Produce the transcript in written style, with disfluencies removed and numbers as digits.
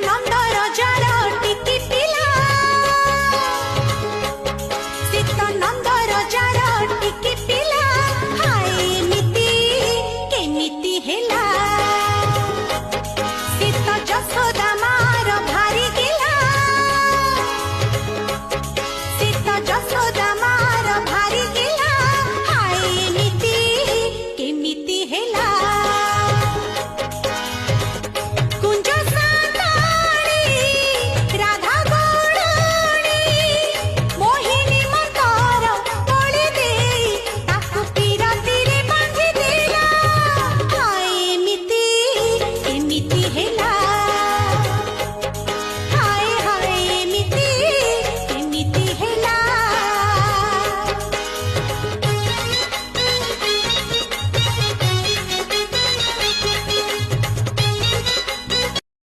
नंद रजार टिकी पिला सीत नंद रजार टिकी पिला हाय नीति केमिति हेला सीत जस